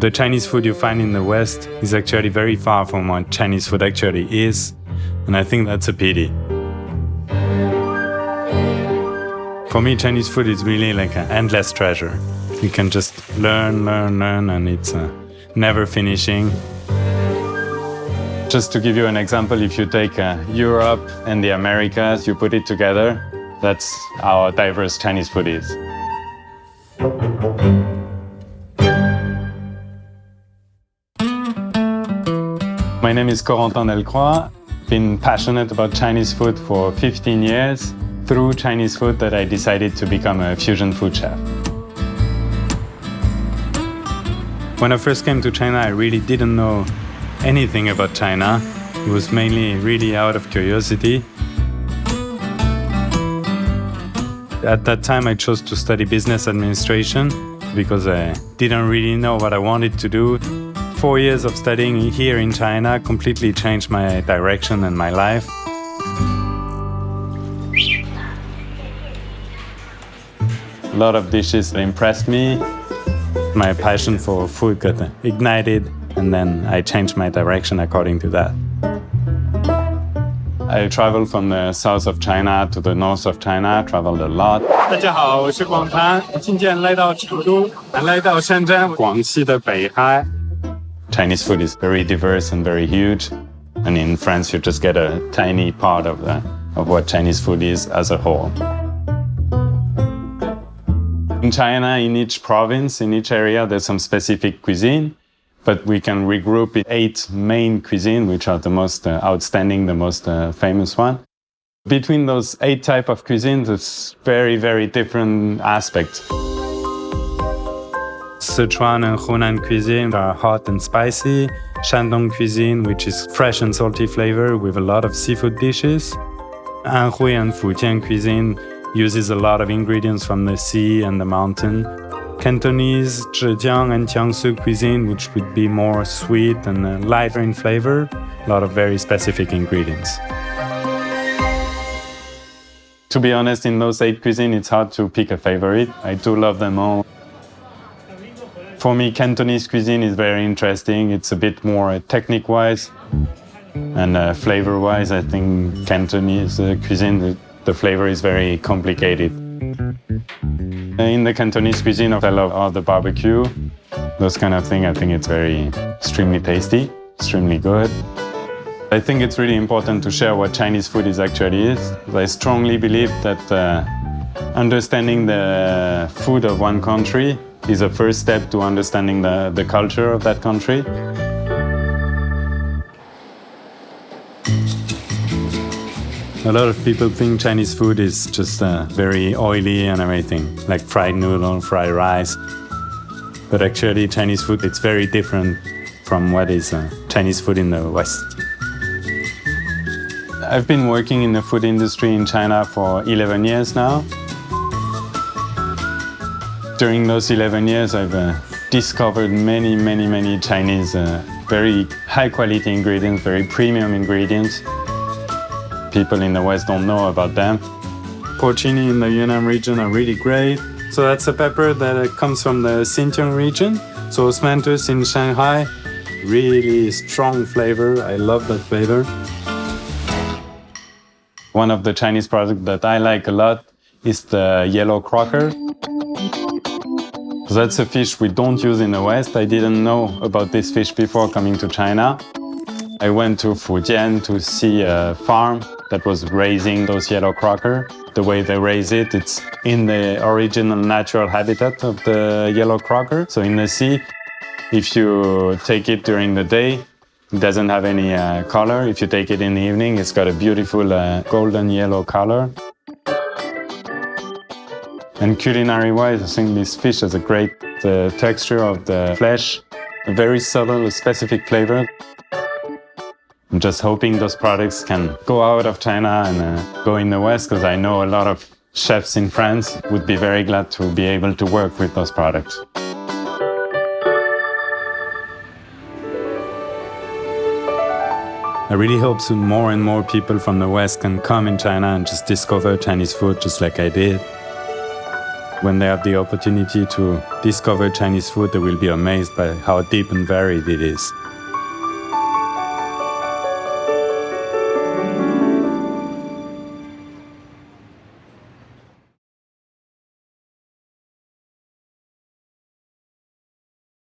The Chinese food you find in the West is actually very far from what Chinese food actually is, and I think that's a pity. For me, Chinese food is really like an endless treasure. You can just learn, and it's never finishing. Just to give you an example, if you take Europe and the Americas, you put it together, that's how diverse Chinese food is. My name is Corentin Delcroix. Been passionate about Chinese food for 15 years. Through Chinese food that I decided to become a fusion food chef. When I first came to China, I really didn't know anything about China. It was mainly really out of curiosity. At that time, I chose to study business administration because I didn't really know what I wanted to do. 4 years of studying here in China completely changed my direction and my life. A lot of dishes impressed me. My passion for food got ignited, and then I changed my direction according to that. I traveled from the south of China to the north of China, traveled a lot. 大家好，我是广滩，今天来到成都，来到深圳，广西的北海。Chinese food is very diverse and very huge, and in France you just get a tiny part of what Chinese food is as a whole. In China, in each province, in each area, there's some specific cuisine, but we can regroup in 8 main cuisine, which are the most outstanding, the most famous one. Between those 8 types of cuisines, it's very, very different aspects. Sichuan and Hunan cuisine are hot and spicy. Shandong cuisine, which is fresh and salty flavor with a lot of seafood dishes. Anhui and Fujian cuisine uses a lot of ingredients from the sea and the mountain. Cantonese, Zhejiang and Jiangsu cuisine, which would be more sweet and lighter in flavor. A lot of very specific ingredients. To be honest, in those 8 cuisine, it's hard to pick a favorite. I do love them all. For me, Cantonese cuisine is very interesting. It's a bit more technique-wise and flavor-wise. I think Cantonese cuisine, the flavor is very complicated. In the Cantonese cuisine, I love all the barbecue, those kind of things. I think it's very extremely tasty, extremely good. I think it's really important to share what Chinese food actually is. I strongly believe that understanding the food of one country is a first step to understanding the culture of that country. A lot of people think Chinese food is just very oily and everything, like fried noodle, fried rice. But actually, Chinese food, it's very different from what is Chinese food in the West. I've been working in the food industry in China for 11 years now. During those 11 years, I've discovered many Chinese very high-quality ingredients, very premium ingredients. People in the West don't know about them. Porcini in the Yunnan region are really great. So that's a pepper that comes from the Xinjiang region. So osmanthus in Shanghai, really strong flavor. I love that flavor. One of the Chinese products that I like a lot is the yellow crocker. So that's a fish we don't use in the West. I didn't know about this fish before coming to China. I went to Fujian to see a farm that was raising those yellow crocker. The way they raise it, it's in the original natural habitat of the yellow crocker. So in the sea, if you take it during the day, it doesn't have any color. If you take it in the evening, it's got a beautiful golden yellow color. And culinary-wise, I think this fish has a great texture of the flesh, a very subtle, specific flavor. I'm just hoping those products can go out of China and go in the West, because I know a lot of chefs in France would be very glad to be able to work with those products. I really hope soon more and more people from the West can come in China and just discover Chinese food just like I did. When they have the opportunity to discover Chinese food, they will be amazed by how deep and varied it is.